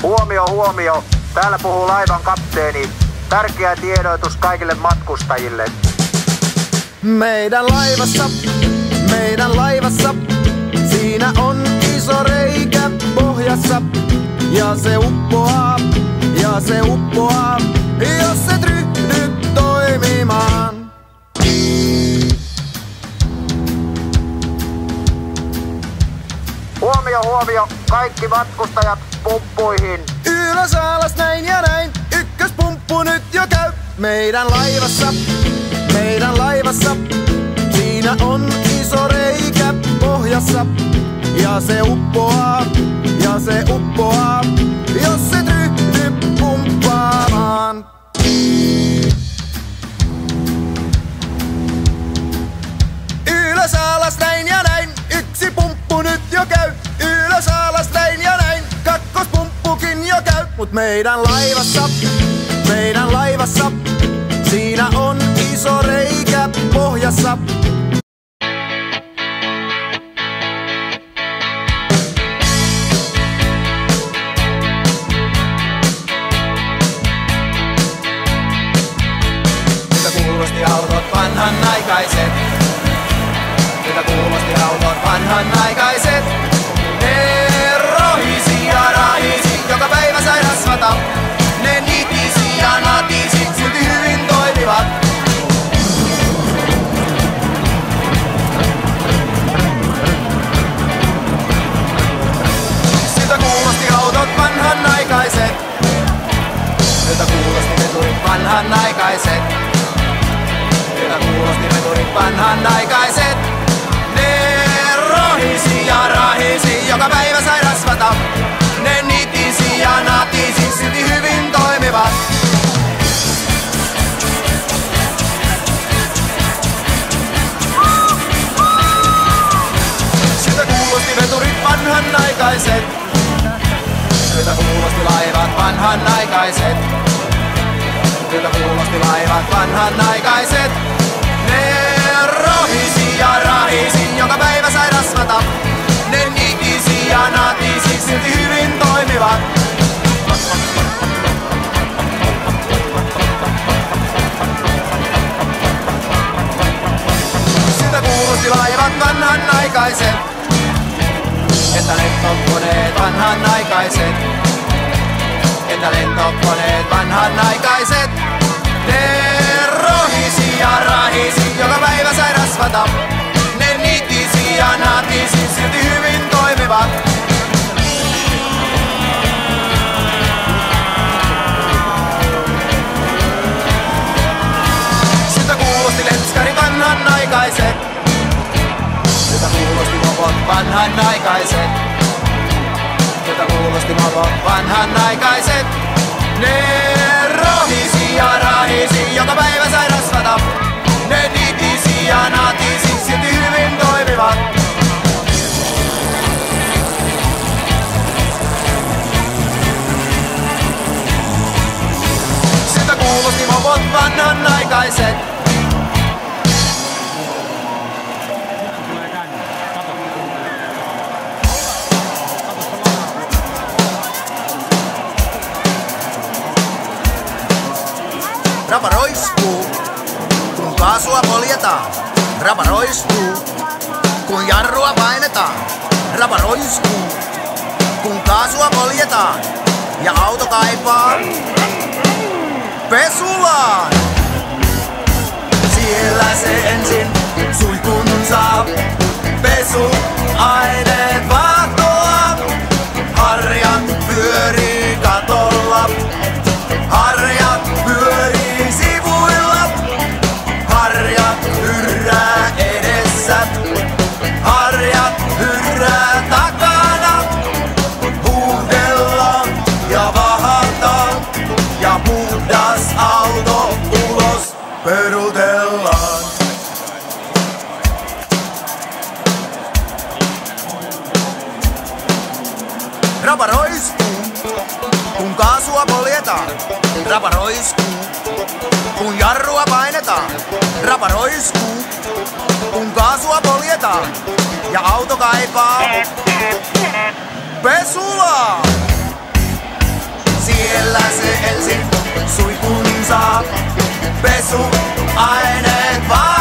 Huomio, huomio. Täällä puhuu laivan kapteeni. Tärkeä tiedotus kaikille matkustajille. Meidän laivassa, siinä on iso reikä pohjassa. Ja se uppoaa, jos et ryhdy toimimaan. Huomio, huomio. Kaikki matkustajat pumppuihin. Ylös alas näin ja näin, ykköspumppu nyt jo käy. Meidän laivassa, siinä on iso reikä pohjassa. Ja se uppoaa, jos et ryhdy pumppaamaan. Ylös alas näin ja näin, yksi pumppu nyt jo käy. Ylös alas näin ja näin, kakkospumppukin jo käy. Mut meidän laivassa, siinä on iso reikä pohjassa. Miltä kuulosti autot vanhanaikaiset? Miltä kuulosti autot vanhanaikaiset? Ne rohisi ja rahisi, joka päivä sai rasvata. Ne nitisi ja natisi, silti hyvin toimivat. Siltä kuulosti autot vanhanaikaiset. Siltä kuulosti veturit vanhanaikaiset. Siltä kuulosti veturit vanhanaikaiset. Ne rohisi ja rahisi, joka päivä sai rasvata. Ne nitisi ja natisi, silti hyvin toimivat. Siltä kuulosti veturit vanhanaikaiset. Siltä kuulosti laivat vanhanaikaiset. Siltä kuulosti laivat vanhanaikaiset. Ne rohisi ja rahisi, joka päivä sai rasvata. Ne nitisi ja natisi, silti hyvin toimivat. Siltä kuulosti laivat vanhanaikaiset. Entä lentokoneet vanhanaikaiset? Entä lentokoneet vanhanaikaiset? Ne rohisi ja rahisi, joka päivä sai rasvata. Ne nitisi ja natisi, silti hyvin toimivat. Siltä kuulosti lenskari vanhanaikaiset. Siltä kuulosti mopot vanhanaikaiset. Siltä kuulosti mopot vanhanaikaiset. Ne rohisi ja rahisi, joka päivä sai rasvata. Ne nitisi ja natisi, silti hyvin toimivat. Siltä kuulosti mopot vanhanaikaiset. Rapa roiskuu, kun kaasua poljetaan. Rapa roiskuu, kun jarrua painetaan. Rapa roiskuu, kun kaasua poljetaan. Ja auto kaipaa pesulaan. Siellä se ensin suihkun saa. Pesuaineet vaahtoa. Harjat pyörii katolla. Harjat pyörii sivuilla. Harjat hyrrää edessä. Harjat hyrrää takana. Huuhdellaan ja vahataan. Ja puhdas auto ulos perutellaan. Rapa roiskuu, kun kaasua poljetaan. Rapa roiskuu, kun jarrua painetaan. Rapa roiskuu, kun kaasua poljetaan. Ja auto kaipaa pesulaa. ensin suihkun saa. Pesuaineet vaan.